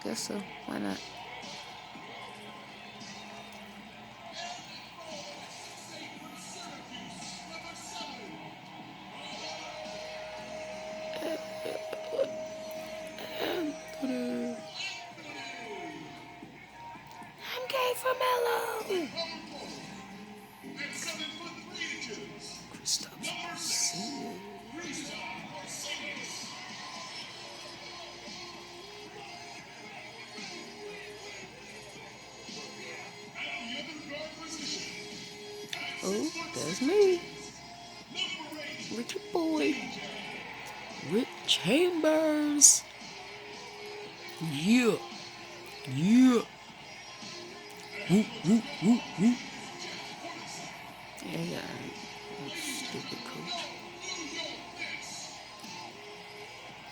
guess so. Why not? I'm gay for Mellow. Oh, there's me. Richard Boy. Rick Chambers. Yeah. Yeah. Woo, woo, woo, woo. Yeah. Stupid coach.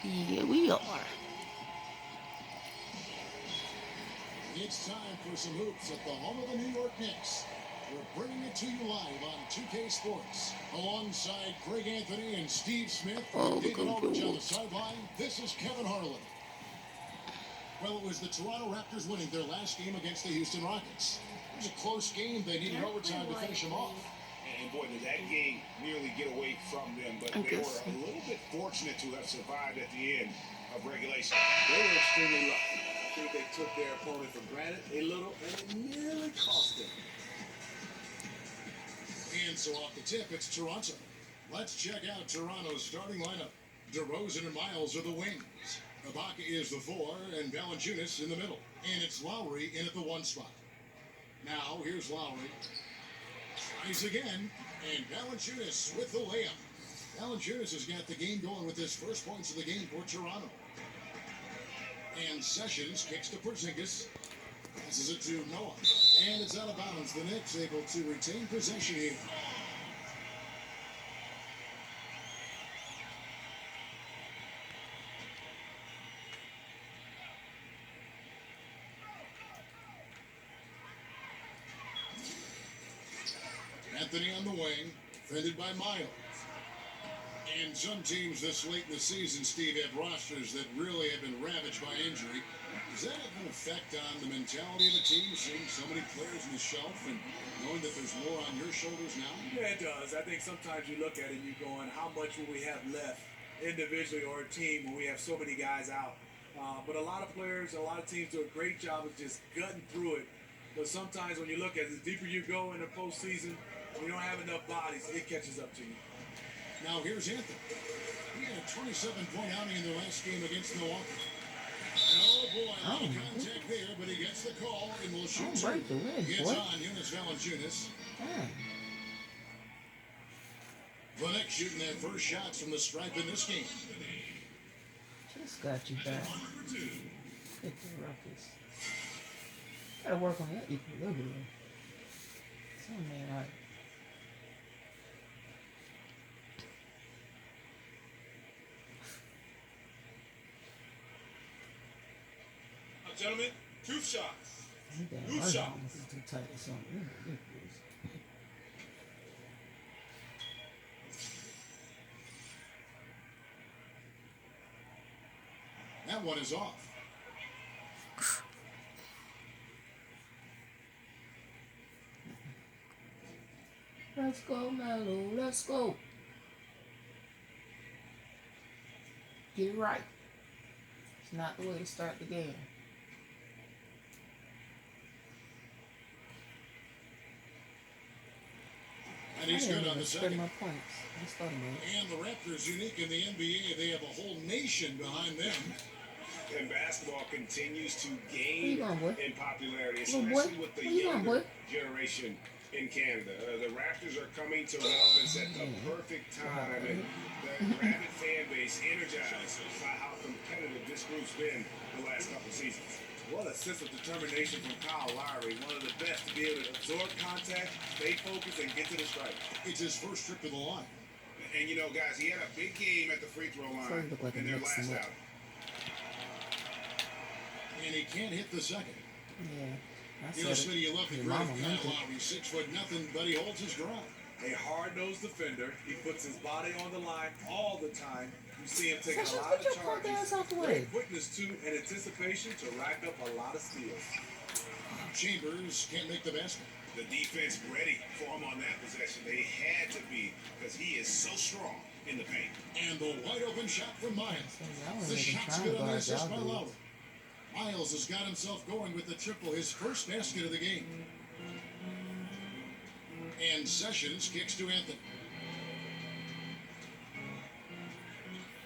Yeah, we are. It's time for some hoops at the home of the New York Knicks. We're bringing it to you live on 2K Sports. Alongside Craig Anthony and Steve Smith and David Aldridge on the sideline, this is Kevin Harlan. Well, it was the Toronto Raptors winning their last game against the Houston Rockets. It was a close game. They needed overtime to finish them off. And boy, did that game nearly get away from them. But they were a little bit fortunate to have survived at the end of regulation. They were extremely lucky. I think they took their opponent for granted a little, and it nearly cost them. And so off the tip, it's Toronto. Let's check out Toronto's starting lineup. DeRozan and Miles are the wings. Ibaka is the 4, and Valanciunas in the middle. And it's Lowry in at the 1 spot. Now, here's Lowry. Tries again, and Valanciunas with the layup. Valanciunas has got the game going with his first points of the game for Toronto. And Sessions kicks to Porzingis. Passes it to Noah. And it's out of bounds. The Knicks able to retain possession here. Anthony on the wing, defended by Miles. And some teams this late in the season, Steve, have rosters that really have been ravaged by injury. Does that have an effect on the mentality of the team, seeing so many players on the shelf and knowing that there's more on your shoulders now? Yeah, it does. I think sometimes you look at it and you're going, how much will we have left individually or a team when we have so many guys out? But a lot of players, a lot of teams do a great job of just gutting through it. But sometimes when you look at it, the deeper you go in the postseason, when you don't have enough bodies, it catches up to you. Now here's Anthony. He had a 27-point outing in their last game against Milwaukee. And oh boy, a lot of contact there, but he gets the call and will shoot two. Gets on Jonas Valanciunas. The Knicks shooting their first shots from the stripe in this game. Just got you back. Hit the Rockets. Gotta work on that equilibrium. Something ain't right. Gentlemen, 2 shots. Two shots. This is too tight or something. That one is off. Let's go, Melo. Let's go. Get it right. It's not the way to start the game. And he's good on the second. My points. And the Raptors, unique in the NBA, they have a whole nation behind them. And basketball continues to gain in popularity, especially with the younger generation in Canada. The Raptors are coming to relevance at the perfect time, and the rabid fan base energized by how competitive this group's been the last couple seasons. What a sense of determination from Kyle Lowry, one of the best to be able to absorb contact, stay focused, and get to the stripe. It's his first trip to the line. And you know, guys, he had a big game at the free throw line in their last outing. And he can't hit the second. Yeah. You know, Smitty, you love the grit of Kyle Lowry. 6 foot nothing, but he holds his ground. A hard-nosed defender. He puts his body on the line all the time. You see him taking Sessions, a lot put of your punk charges, ass out the great way. quickness too, and anticipation to rack up a lot of steals. Chambers can't make the basket. The defense ready for him on that possession. They had to be because he is so strong in the paint. And the wide open shot from Miles. Y'all The ain't even shot's trying good to on the guard assist by y'all Lowry. dudes. Miles has got himself going with the triple, his first basket of the game. And Sessions kicks to Anthony.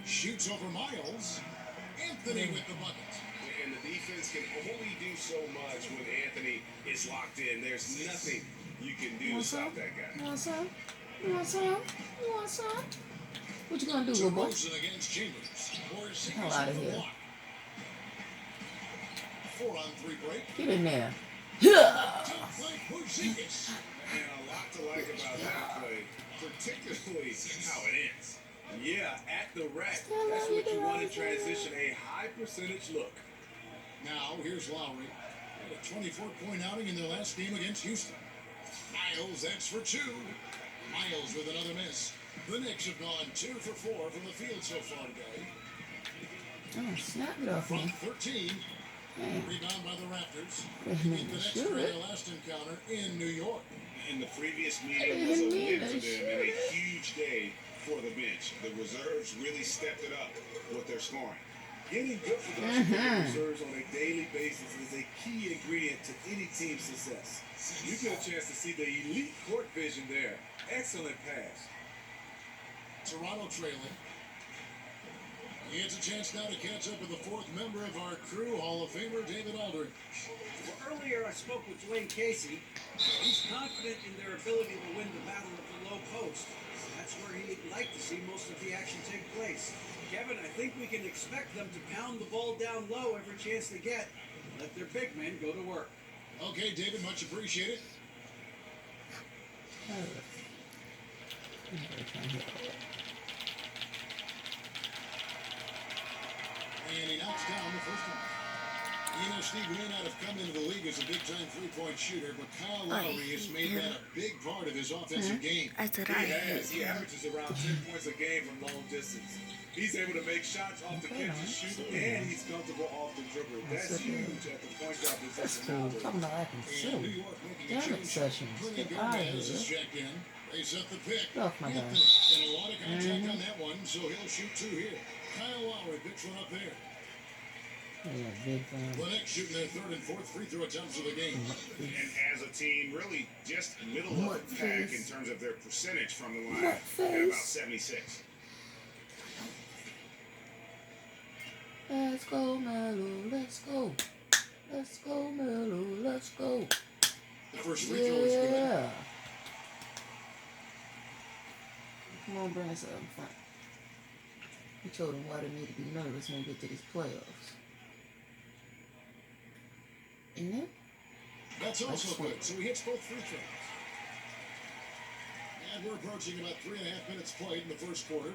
Shoots over Miles. Anthony with the bucket. And the defense can only do so much when Anthony is locked in. There's nothing you can do to stop that guy. You want some? You want some? You want some? What you gonna do, little boy? DeRozan against Chambers. Hell outta here. 4-on-3 break. Get in there. Like Porzingis. And a lot to like about that play, particularly how it ends. Yeah, at the rack. That's what you want to transition, a high percentage look. Now, here's Lowry. Had a 24-point outing in their last game against Houston. Miles, that's for 2. Miles with another miss. The Knicks have gone 2 for 4 from the field so far today. Oh, snap it off From me. 13. Damn. Rebound by the Raptors. Didn't Beat mean the to Knicks shoot for it. their last encounter in New York. In the previous meeting was a didn't mean win for to them and a huge day for the bench. The reserves really stepped it up with their scoring. Getting good production from the reserves on a daily basis is a key ingredient to any team's success. You get a chance to see the elite court vision there. Excellent pass. Toronto trailing. It's a chance now to catch up with the 4th member of our crew, Hall of Famer David Aldridge. Well, earlier I spoke with Dwayne Casey. He's confident in their ability to win the battle of the low post. That's where he'd like to see most of the action take place. Kevin, I think we can expect them to pound the ball down low every chance they get. Let their big men go to work. Okay, David, much appreciated. And he knocks down the first one. You know, Steve may not have come into the league as a big-time three-point shooter, but Kyle Lowry has made that a big part of his offensive game. That's what He I has. He averages around 10 points a game from long distance. He's able to make shots off the catch and shoot, and he's comfortable off the dribble. That's huge at the point guard That's position. cool. nowadays. Talking about acting And silly. New York making a Damn it, change. Sessions. Tony Get out of Gomez is here. checked in. They set the pick. Get off my Anthony, guy. and a lot of contact on that one, so he'll shoot 2 here. Kyle Lowry picks one up there. Yeah, big fan. The Knicks shooting their 3rd and 4th free throw attempts of the game. And as a team, really just middle of the pack in terms of their percentage from the line at about 76. Let's go, Melo. Let's go. Let's go, Melo. Let's go. The first free throw is good. Yeah. Come on, bring us up in front. We told them why they need to be nervous when we get to these playoffs. Isn't it? That's also That's good. So he hits both free throws. And we're approaching about 3.5 minutes played in the first quarter.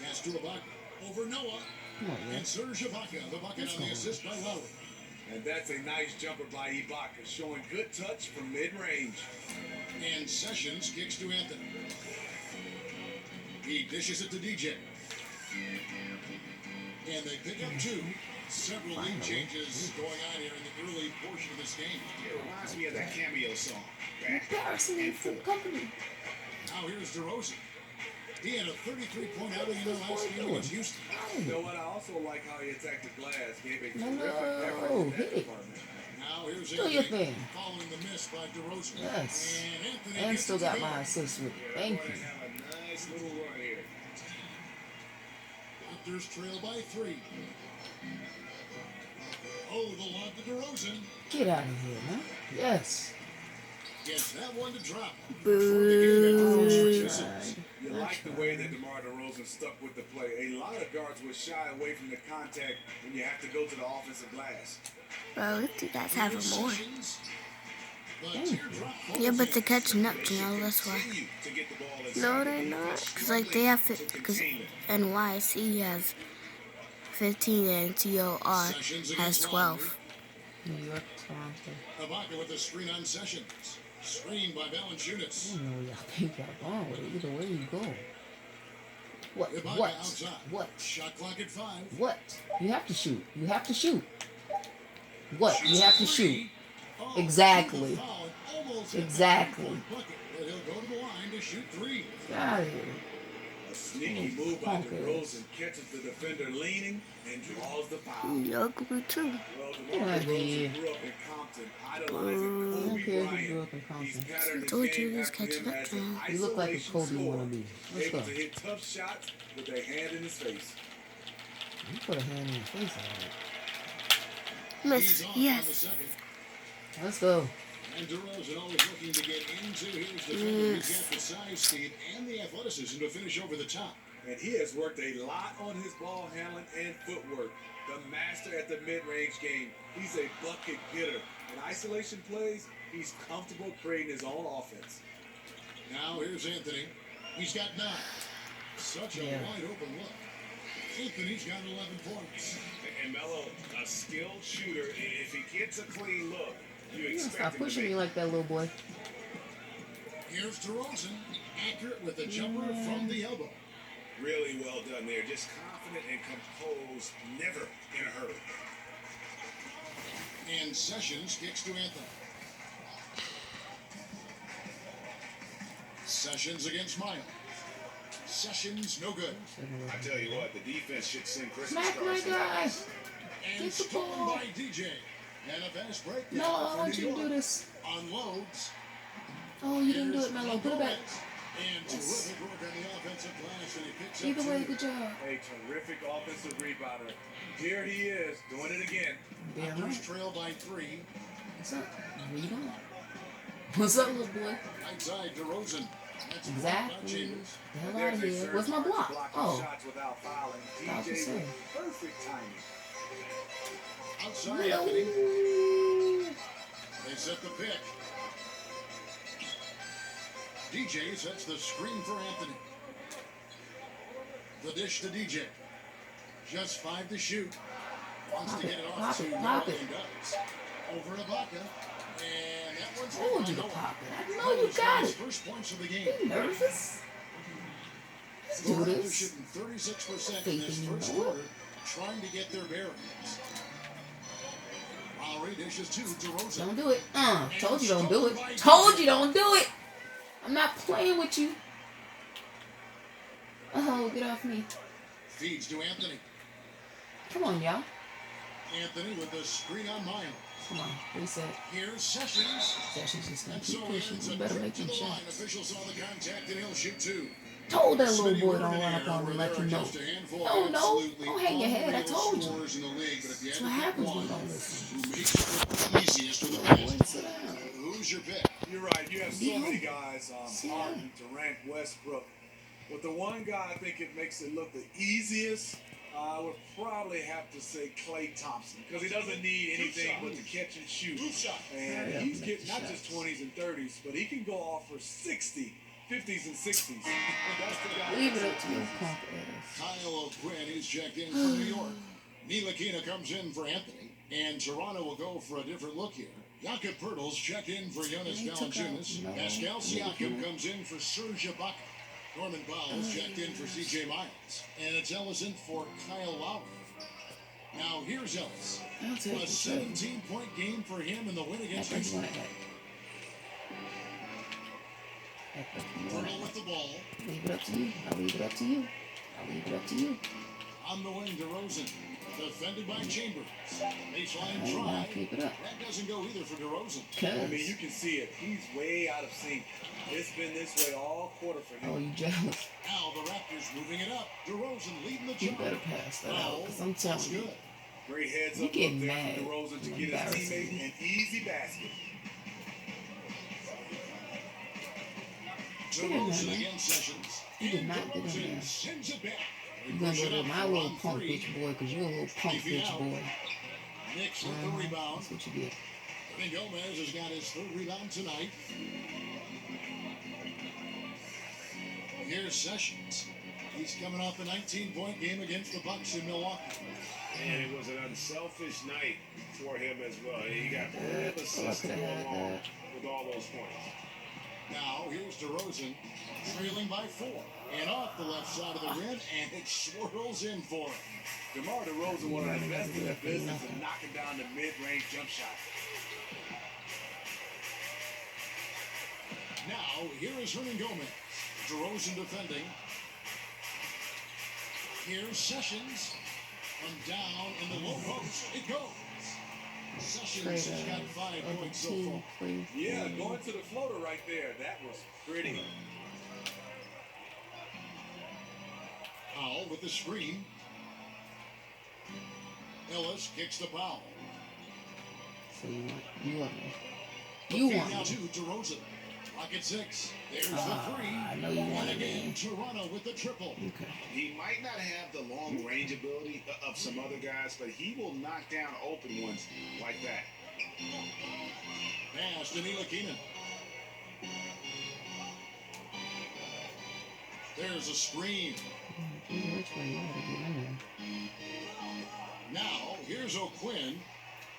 Pass to Ibaka. Over Noah. Come on, man. And Serge Ibaka. The bucket on the assist by Lowry. And that's a nice jumper by Ibaka, showing good touch from mid-range. And Sessions kicks to Anthony. He dishes it to DJ. And they pick up 2. Several league changes going on here in the early portion of this game. It reminds me of that cameo song. Back Embarrassing and for the forth. company. Now here's DeRozan. He had a 33-point outing in their last game against Houston. You know what? I also like how he attacked the glass, gave a No, terrific effort no, in that hit it. department. Now here's Do your Anthony thing. following the miss by DeRozan. Yes. And Anthony And gets still it to got go. my assist with it. Thank you. Have a nice little run here. Raptors trail by 3. Oh, the lob to DeRozan. Get out of here, man. Yes. Gets that one to drop. Boo. You like the way that DeMar DeRozan stuck with the play. A lot of guards would shy away from the contact when you have to go to the offensive glass. Bro, let's you guys have it more. Sessions. The teardrop Yeah, but they're ball catching up, you know, that's why. Continue to get the ball inside No, the they're defense, not. Because, like, they have, struggling to because contain it. NYC has 15 and TOR Sessions has against 12. New York, Toronto. Ibaka with a screen on Sessions. Screen by Valanciunas. I don't know where y'all think y'all going with it. Either way you go. What? Ibaka What? outside. What? Shot clock at 5. What? You have to shoot. You have to shoot. What? You have to shoot. Oh, Exactly. foul and almost hit the Exactly. three-point bucket, but he'll go to the line to shoot 3. Get out of here. A sneaky move by DeRozan catches the defender leaning and draws the foul. You ugly too. Well, Get DeMar out of here. DeRozan grew up in Compton, idolizing I don't Kobe care if you grew Bryant. up in He's Compton. patterned his Told you game this after him catching up as to an him. You look like a isolation Kobe scorer, wannabe. Let's able go. to hit tough shots with a hand in his face. You put a hand in your face alright. Miss, He's off on the yes. second. Let's go. And DeRozan always looking to get into his defender. He's got the size, speed, and the athleticism to finish over the top. And he has worked a lot on his ball handling and footwork. The master at the mid-range game. He's a bucket getter. In isolation plays, he's comfortable creating his own offense. Now here's Anthony. He's got 9. Such a Yeah. wide open look. Anthony's got 11 points. And Melo, a skilled shooter, if he gets a clean look, you You gotta expect stop him to pushing me make like that, little boy. Here's DeRozan. Accurate with a jumper from the elbow. really well done there. Just confident and composed, never in a hurry. And Sessions kicks to Anthony. Sessions against Miles. Sessions, no good. I tell you what, the defense should send Christmas Smack my cards. guy. And Get the stolen ball. by DJ. And a fast break No, now I for want New you to do York. this. Unloads. Oh, you didn't do Here's it, Melo. Put it back. And Yes. terrific work on the offensive glass, and he picks Either up way, 2. good job. A terrific offensive rebounder. Here he is, doing it again. Damn Raptors right. trail by 3. What's up? What you doing? What's up, little boy? Outside DeRozan. That's blocked by Exactly. Chambers. The hell out There's of a here. surge Where's my for block? blocking Oh, shots without fouling. About to DJ say. with perfect timing. Outside Anthony. Melo. They set the pick. DJ sets the screen for Anthony. The dish to DJ. Just 5 to shoot. Wants to get it off Pop to it, Melo pop it. and does. Over Ibaka. And that one's Told you to good. pop it. I know you got His it. first points of the game. You nervous? Let's The do Raptors this. shooting 36% in Faith this in you, first boy. quarter, trying to get their bearings. Lowry dishes to DeRozan. Don't do it. Told you don't do it. Told you don't do it. I'm not playing with you. Oh, get off me. Feeds to Anthony. Come on, y'all. Anthony with the screen on Miles. Come on. Reset. Here's Sessions. Sessions just gonna And keep so pushing. ends You a better trip make to them the line. shots. Officials saw the contact and he'll shoot 2. Told that little Smitty boy word don't in run the up air on me where like there you are know. just a handful No, of no. absolutely Don't hang your head. I unreal told you. scorers in the league, but if you That's had what to pick happens when one you don't listen. who makes it look easiest for the Boy, best, sit down. who's your pick? You're right. You have so Yeah. many guys, See Harden, Durant, Westbrook. But the one guy I think it makes it look the easiest, I would probably have to say Klay Thompson, because he doesn't need anything but to catch and shoot. And Yeah. he's getting not just 20s and 30s, but he can go off for 60, 50s and 60s. That's the guy. Leave it up to your punk ass. Kyle O'Quinn is checked in from New York. Ntilikina comes in for Anthony, and Toronto will go for a different look here. Jakob Pertles checked in for Jonas He took out Valanciunas. Melo. Pascal Siakam comes in for Serge Ibaka. Norman Bowles checked in for C.J. Miles. And it's Ellison for Kyle Lowry. Now here's Ellis. I'll take A the trade. 17-point game for him in the win Act against like you Houston. want to act. Act like you want to Pertle with the ball. Leave it up to you. I'll leave it up to you. I'll leave it up to you. On the wing, DeRozan. Defended by Chambers. Baseline Hey, now drive. keep it up. That doesn't go either for DeRozan. I mean, you Cuz. can see it. He's way out of sync. It's been this way all quarter for him. Oh, you jealous? Now the Raptors moving it up. DeRozan leading the You charge. better pass that out. Cause I'm That's telling you. good. Great heads You up getting there mad. for DeRozan to You get his embarrassing. teammate an easy basket. DeRozan man. against Sessions. You did And not get in DeRozan there. sends it back. You gonna go to my for little round punk 3. bitch boy, cause you're a little punk Leave it bitch out. boy. Knicks with the rebound. That's what you get. And Gomez has got his 3rd rebound tonight. Here's Sessions. He's coming off a 19-point game against the Bucks in Milwaukee. And it was an unselfish night for him as well. He got plenty of assists to go along with all those points. Now, here's DeRozan, trailing by 4. And off the left side of the rim, and it swirls in for him. DeMar DeRozan, one of the best in the business of knocking down the mid-range jump shot. Now, here is Hernan Gomez. DeRozan defending. Here's Sessions. From down in the low post. It goes. Sessions has got 5 points so far. Yeah, going to the floater right there. That was pretty. Powell with the screen. Ellis kicks the Powell. So you want me. Now to DeRozan. Rocket 6. There's the 3. I know you want it. Again, Toronto with the triple. Okay. He might not have the long range ability of some other guys, but he will knock down open ones like that. Pass to Ntilikina. There's a screen. Which way you want to get in there? Now, here's O'Quinn.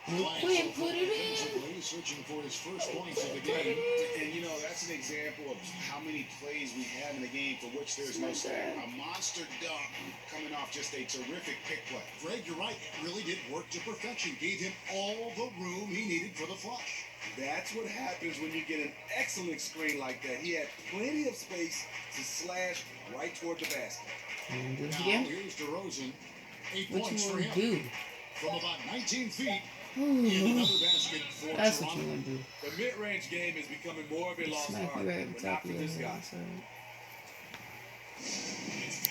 Quinn put it in. Searching for his first points of the game. And, you know, that's an example of how many plays we have in the game for which there's no stat. A monster dunk coming off just a terrific pick play. Greg, you're right. It really did work to perfection. Gave him all the room he needed for the flush. That's what happens when you get an excellent screen like that. He had plenty of space to slash right toward the basket. And do it Now, again. here's DeRozan. 8 What points you for want him. to do? From about 19 feet. Ooh, In another basket for that's what Toronto. you want to do. The mid-range game is becoming more of a lost Smack art, you right on but top not of for your this guy. head. So.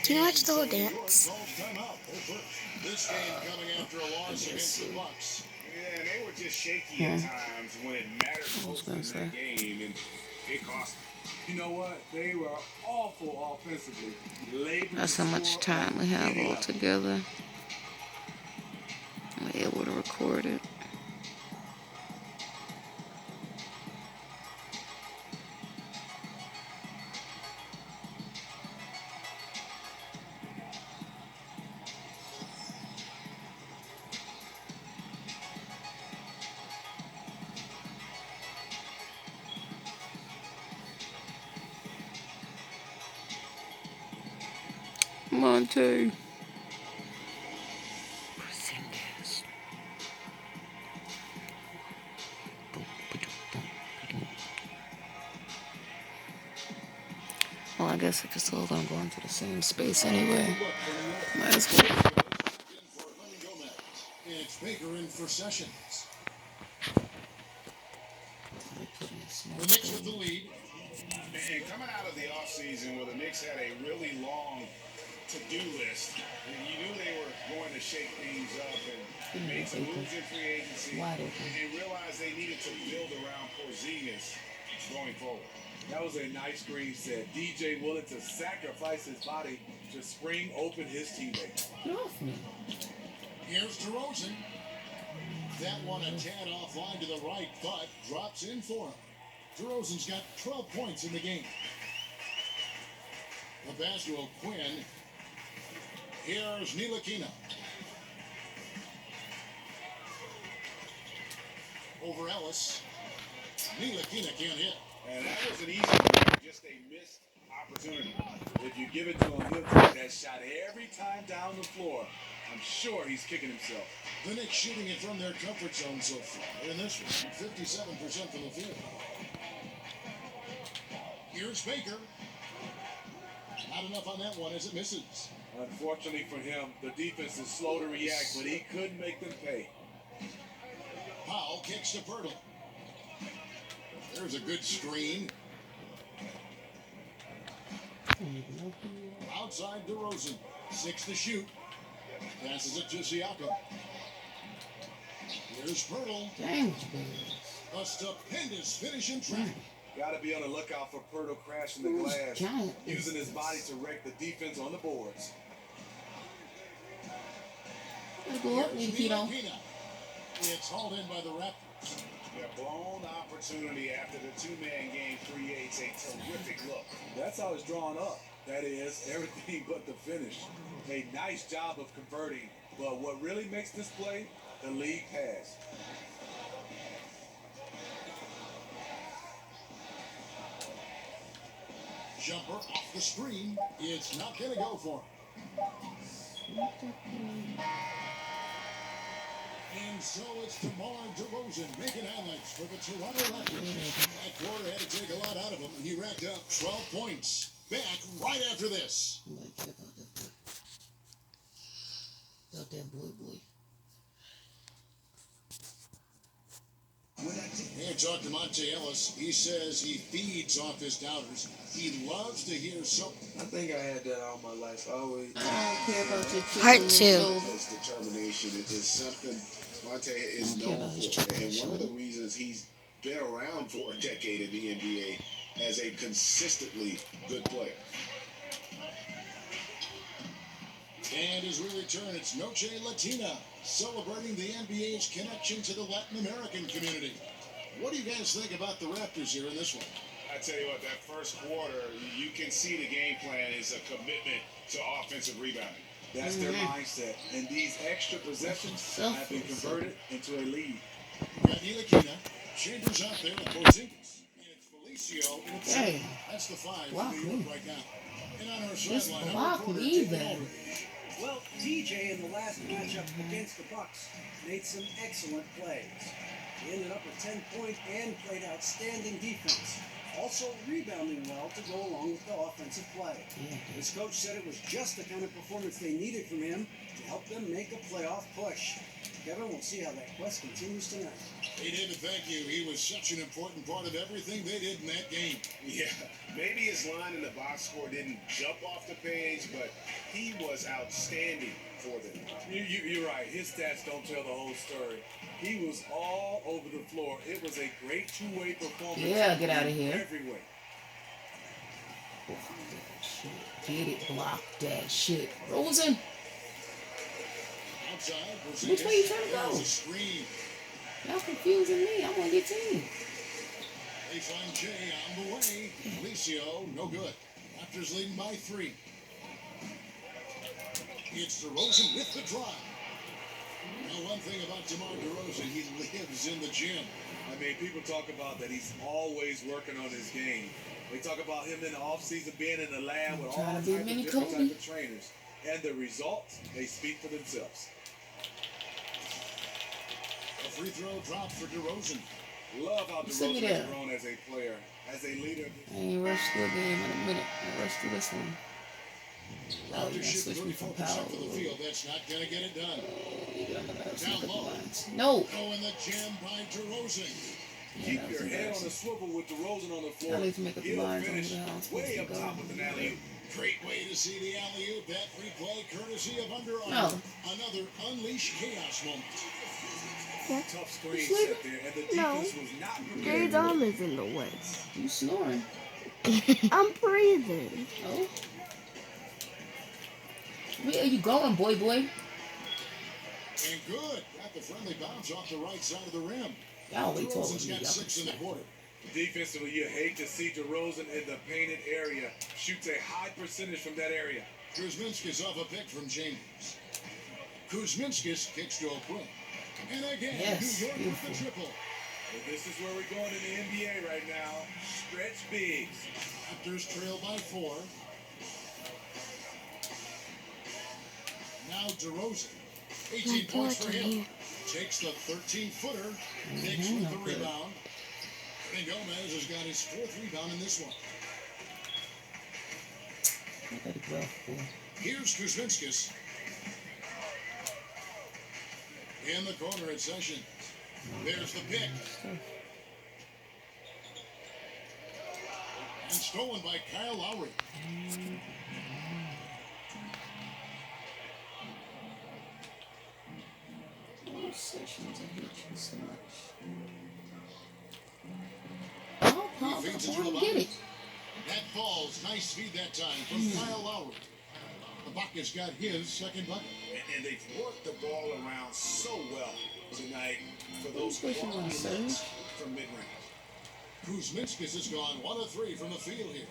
Can you watch the whole So New York dance? calls timeout. They're first. This game coming after a loss against the Bucks. Yeah, and they were just shaky at times when it mattered most in that game, and it cost them. You know what? They were awful offensively. That's how much time we have all together. We're able to record it. Monte. Well, I guess if it's all gonna go into the same space anyway, might as well. In for Hernan Gomez. It's Baker in for Sessions. The Knicks with the lead. And coming out of the offseason where the Knicks had a really long to-do list, you knew they were going to shake things up and make some moves in free agency and realized they needed to build around Porzingis going forward. That was a nice screen set. DJ willing to sacrifice his body to spring open his teammate. Get off me. Here's DeRozan. That one a tad offline to the right, but drops in for him. DeRozan's got 12 points in the game. A pass to O'Quinn. Here's Ntilikina. Over Ellis. Ntilikina can't hit. And that was an easy one, just a missed opportunity. If you give it to him, he'll take that shot every time down the floor. I'm sure he's kicking himself. The Knicks shooting it from their comfort zone so far. In this one, 57% from the field. Here's Baker. Not enough on that one as it misses. Unfortunately for him, the defense is slow to react, but he couldn't make them pay. Powell kicks to Pirtle. There's a good screen. Outside DeRozan. 6 to shoot. Passes it to Siakam. Here's Pirtle. Dang. A stupendous finish in traffic. Got to be on the lookout for Pirtle crashing the glass, giant using his body to wreck the defense on the boards. Go up, Ntilikina. It's hauled in by the Raptors. A blown opportunity after the two-man game creates a terrific look. That's how it's drawn up. That is everything but the finish. A nice job of converting, but what really makes this play, the lead pass. Jumper off the screen. It's not going to go for him. And so it's DeMar DeRozan making highlights for the Toronto Raptors. That quarter had to take a lot out of him. He racked up 12 points. Back right after this. Got that boy. And talk to Monte Ellis. He says he feeds off his doubters. He loves to hear something. I think I had that all my life. I always. I don't care about your chip Part on your two. shoulder. His determination is something Monte is Okay, known about his for. chip on And his one of the shoulder. reasons he's been around for a decade in the NBA as a consistently good player. And as we return, it's Noche Latina, celebrating the NBA's connection to the Latin American community. What do you guys think about the Raptors here in this one? I tell you what, that first quarter, you can see the game plan is a commitment to offensive rebounding. That's their mindset. And these extra possessions have been converted into a lead. Got Ntilikina, Chambers out there with Porzingis. And it's Felicio. Hey, That's the five block for New me. York right now. And on our Just sideline, block our reporter, me Jake then. Aldridge. Well, TJ in the last matchup against the Bucks made some excellent plays. He ended up with 10 points and played outstanding defense. Also rebounding well to go along with the offensive play. His coach said it was just the kind of performance they needed from him to help them make a playoff push. Kevin, we'll see how that quest continues tonight. Hey, David, thank you. He was such an important part of everything they did in that game. Yeah, maybe his line in the box score didn't jump off the page, but he was outstanding for them. You're right. His stats don't tell the whole story. He was all over the floor. It was a great two-way performance. Yeah, get out of here. Every way. Block that shit. Get it, block that shit. Rosen, Outside, which way you trying to There's go? a screen. Y'all confusing me. I'm on your team. They find Jay on the way. Felicio, no good. Raptors leading by 3. It's DeRozan with the drive. Now, one thing about DeMar DeRozan, he lives in the gym. I mean, people talk about that he's always working on his game. They talk about him in the offseason being in the lab with all Trying types to be of mini different Kobe. types of trainers. And the results, they speak for themselves. A free throw drop for DeRozan. Love how Send me DeRozan that. has grown as a player, as a leader. I ain't rushed through a game in a minute. I rushed through this one. Oh, you Raptors gotta shooting switch me from 34% power. for the field. That's not going to get it done. You get on the mouse, Down look at the low. lines. No. Oh, in the jam by DeRozan. Yeah, Keep that was your head on embarrassing. the swivel with DeRozan on the floor. I need to make up the He'll lines on finish where I'm supposed way to up go. top with an alley-oop. Great way to see the alley-oop. That replay courtesy of Under No. Armour. Another Unleash Chaos moment. Tough screen sleeping? set there, and the No. defense was not prepared. Jay's arm is in the way. You snoring. I'm breathing. Oh. Where are you going, boy? And good. Got the friendly bounce off the right side of the rim. Y'all wait till DeRozan's y'all got can 6 in the snap. quarter. Defensively, you hate to see DeRozan in the painted area. Shoots a high percentage from that area. Kuzminskis off a pick from Chambers. Kuzminskis kicks to a quick. And again, Yes, New York with the beautiful. triple. Well, this is where we're going in the NBA right now. Stretch bigs. Raptors trail by 4. Now DeRozan. 18 points for him. Takes the 13-footer. Takes with the rebound. And Gomez has got his 4th rebound in this one. Look at the rough, boy. Here's Kuzminskis. In the corner at Sessions. There's the pick. And stolen by Kyle Lowry. Oh, Sessions, I hate you so much. Oh, Paul, He feeds it come to on, the get bottom. it. That falls. Nice feed that time from Kyle Lowry. Ibaka's got his second bucket. And they've worked the ball around so well tonight for those Who's pushing quality on Surge? looks from mid-range. Kuzminskis has gone 1 of 3 from the field here.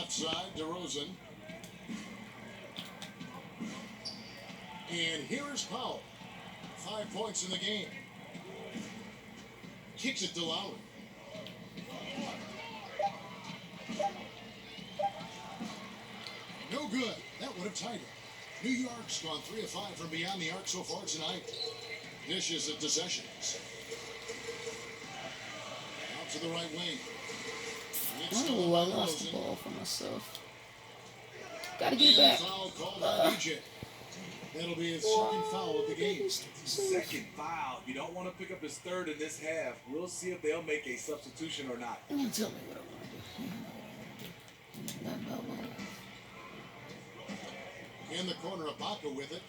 Left side, DeRozan. And here is Powell. 5 points in the game. Kicks it to Lowry. No good. That would have tied it. New York's gone 3 of 5 from beyond the arc so far tonight. Dishes it to Sessions. Out to the right wing. It's still Oh, I on lost the DeRozan. ball for myself. Gotta get it And back. foul called on DJ. That'll be his second foul of the game. Second foul. You don't want to pick up his third in this half. We'll see if they'll make a substitution or not. You tell me what I want to do. Not about what. In the corner, Ibaka with it.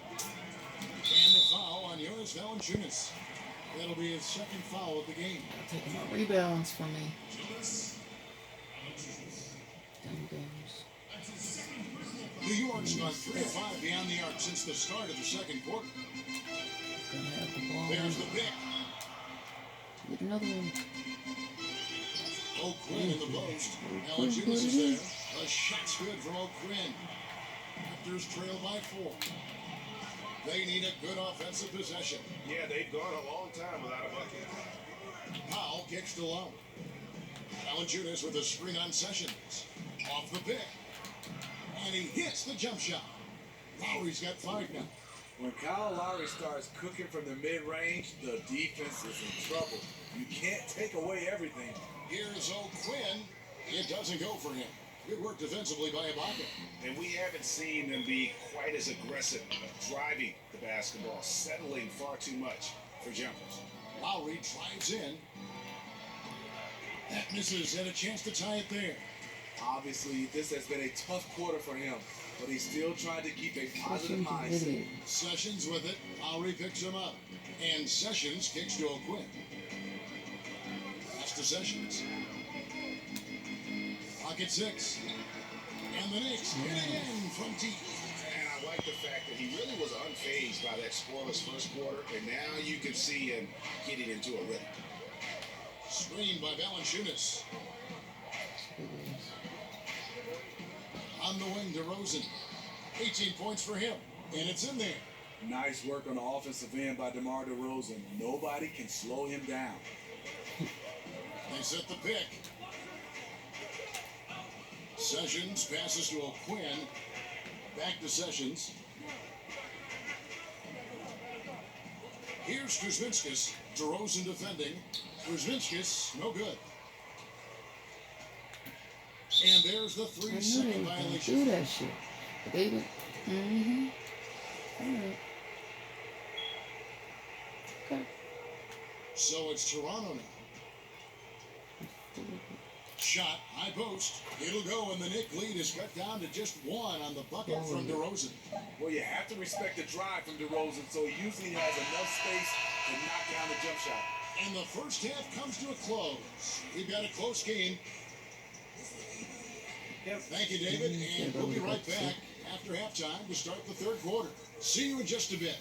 And the foul on Jonas Valanciunas. That'll be his second foul of the game. Taking my rebounds from me. Damn games. New York's gone 3 of 5 beyond the arc since the start of the second quarter. Gonna have the ball. There's the pick. Get another one. O'Quinn in the post. Valanciunas is there. A shot's good from O'Quinn. Raptors trail by 4. They need a good offensive possession. Yeah, they've gone a long time without a bucket. Powell kicks to Lowry. Valanciunas with a screen on Sessions. Off the pick. And he hits the jump shot. Lowry's got 5 now. When Kyle Lowry starts cooking from the mid-range, the defense is in trouble. You can't take away everything. Here's O'Quinn. It doesn't go for him. Good work defensively by Ibaka. And we haven't seen them be quite as aggressive, driving the basketball, settling far too much for jumpers. Lowry drives in. That misses, and a chance to tie it there. Obviously, this has been a tough quarter for him, but he's still trying to keep a positive mindset. Sessions with it. Lowry picks him up. And Sessions kicks to O'Quinn. That's to Sessions. Pocket 6. And the Knicks hit again from deep. And I like the fact that he really was unfazed by that scoreless first quarter, and now you can see him getting into a rhythm. Screened by Valanciunas. On the wing, DeRozan. 18 points for him. And it's in there. Nice work on the offensive end by DeMar DeRozan. Nobody can slow him down. They set the pick. Sessions passes to O'Quinn. Back to Sessions. Here's Kuzminskis. DeRozan defending. Kuzminskis, no good. And there's the I knew they 3-second were gonna violation. do that shit. But they didn't. Alright. Okay. So it's Toronto now. Shot, high post. It'll go, and the Knick lead is cut down to just 1 on the bucket from DeRozan. Well, you have to respect the drive from DeRozan, so he usually has enough space to knock down the jump shot. And the first half comes to a close. We've got a close game. Thank you, David. And we'll be right back after halftime to start the third quarter. See you in just a bit.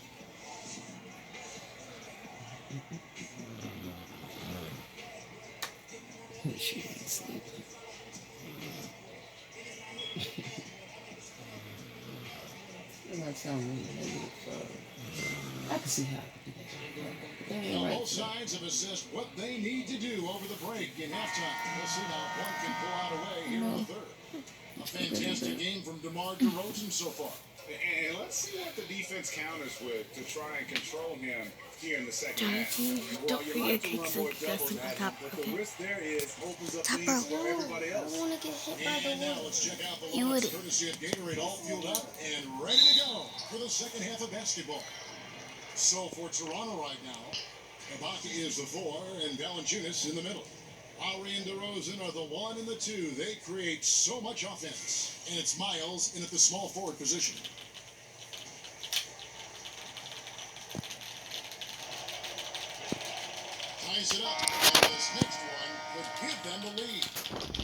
She ain't sleeping. It might sound really negative, so I can see how it could be negative. But they ain't Now, right. both sides have assessed what they need to do over the break in halftime. We'll see how one can pull out away here in the third. A fantastic game from DeMar DeRozan so far. And let's see what the defense counters with to try and control him here in the second half. Don't You forget like to to take run some more dust doubles on at top, him, but the okay? risk there is opens up Topper, things for whoa. everybody I else. don't want to get hit by the And now wall. let's check out the You lineups would- courtesy of Gatorade, all fueled up and ready to go for the second half of basketball. So for Toronto right now, Ibaka is the 4 and Valanciunas in the middle. Lowry and DeRozan are the 1 and the 2. They create so much offense. And it's Miles in at the small forward position. Ties it up. And this next one but give them the lead.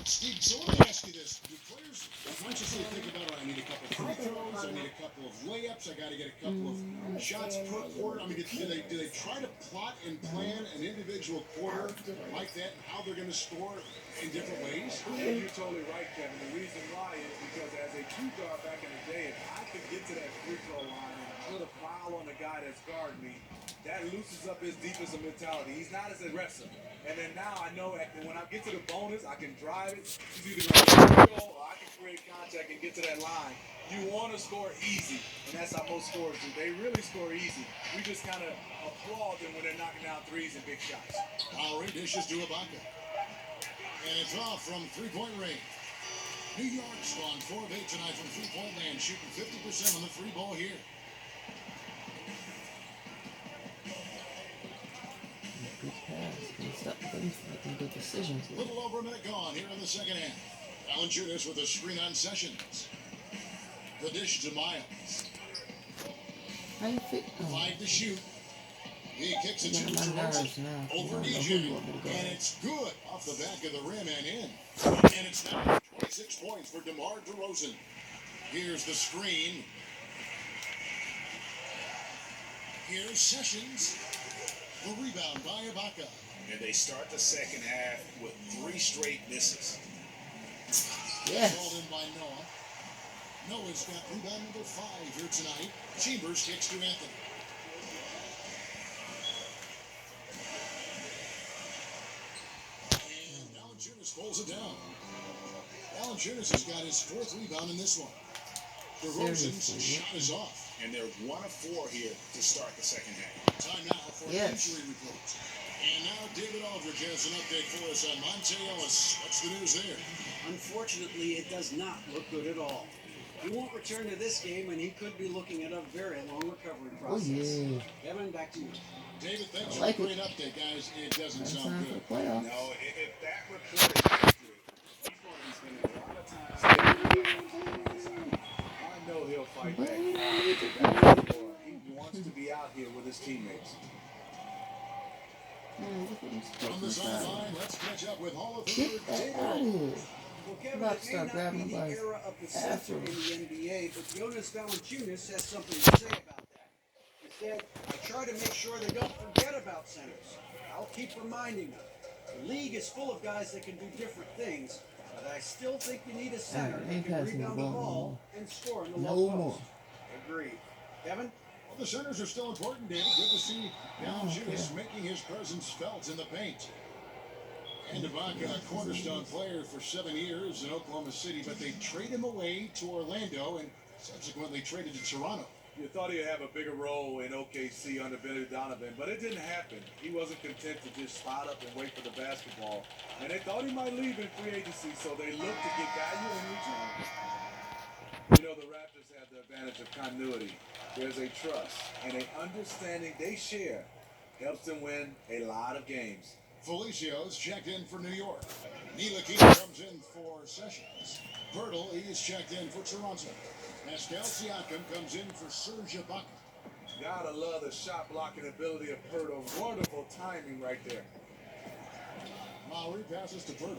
Steve, so let me ask you this. Do players consciously think about, I need a couple free throws, I need a couple of layups, I got to get a couple of shots per quarter? I mean, do they try to plot and plan an individual quarter like that and how they're going to score in different ways? Yeah, you're totally right, Kevin. The reason why is because as a two guard back in the day, if I could get to that free throw line and put a foul on the guy that's guarding me, that loosens up his defensive mentality. He's not as aggressive. And then now I know that when I get to the bonus, I can drive it. He's either going to go or I can create contact and get to that line. You want to score easy, and that's how most scorers do. They really score easy. We just kind of applaud them when they're knocking down threes and big shots. Lowry dishes to Ibaka. And it's off from three-point range. New York's gone 4 of 8 tonight from three-point land, shooting 50% on the free ball here. Good pass. Good stuff. Making good decisions. A little over a minute gone here in the second half. Valanciunas with a screen on Sessions. The dish to Miles. How you fit? 5 to shoot. He kicks it Got to my nerves Toronto. now. Over I don't know who DJ. you want me to go. And it's good off the back of the rim and in. And it's now 26 points for DeMar DeRozan. Here's the screen. Here's Sessions. The rebound by Ibaka. And they start the second half with 3 straight misses. Yes. Called in by Noah. Noah's got rebound number 5 here tonight. Chambers kicks to Anthony. And Valanciunas pulls it down. Valanciunas has got his 4th rebound in this one. DeRozan's Seriously, shot is off. And they're 1 of 4 here to start the second half. Time now for Yes. injury reports. And now David Aldridge has an update for us on Monte Ellis. What's the news there? Unfortunately, it does not look good at all. He won't return to this game, and he could be looking at a very long recovery Oh process. yeah. Kevin, back to you. David, thanks I for like the it. great update, guys. It doesn't That's sound time good. for the playoffs. No, if that report is accurate, he's going to be spending a lot of time. I know he'll fight back. He wants to be out here with his teammates. Man, look at this From the fucking sideline, side. let's catch up with Hall of Famer Get that David out of Aldridge. here. Well, Kevin, about it to may start not grabbing be the nobody's era of the center after. in the NBA, but Jonas Valanciunas has something to say about that. He said, I try to make sure they don't forget about centers. I'll keep reminding them. The league is full of guys that can do different things, but I still think you need a center Alright, that ain't can passing the rebound the ball no ball more. and score in the No low more. post. Agreed. Kevin? Well, the centers are still important, David. Good to see Valanciunas Okay. making his presence felt in the paint. And Ibaka, a cornerstone player for 7 years in Oklahoma City, but they trade him away to Orlando and subsequently traded to Toronto. You thought he'd have a bigger role in OKC under Billy Donovan, but it didn't happen. He wasn't content to just spot up and wait for the basketball. And they thought he might leave in free agency, so they looked to get value in return. You know, the Raptors have the advantage of continuity. There's a trust and an understanding they share helps them win a lot of games. Felicia's checked in for New York. Ntilikina comes in for Sessions. Pirtle, he's checked in for Toronto. Pascal Siakam comes in for Serge Ibaka. Gotta love the shot blocking ability of Pirtle. Wonderful timing right there. Lowry passes to Pirtle.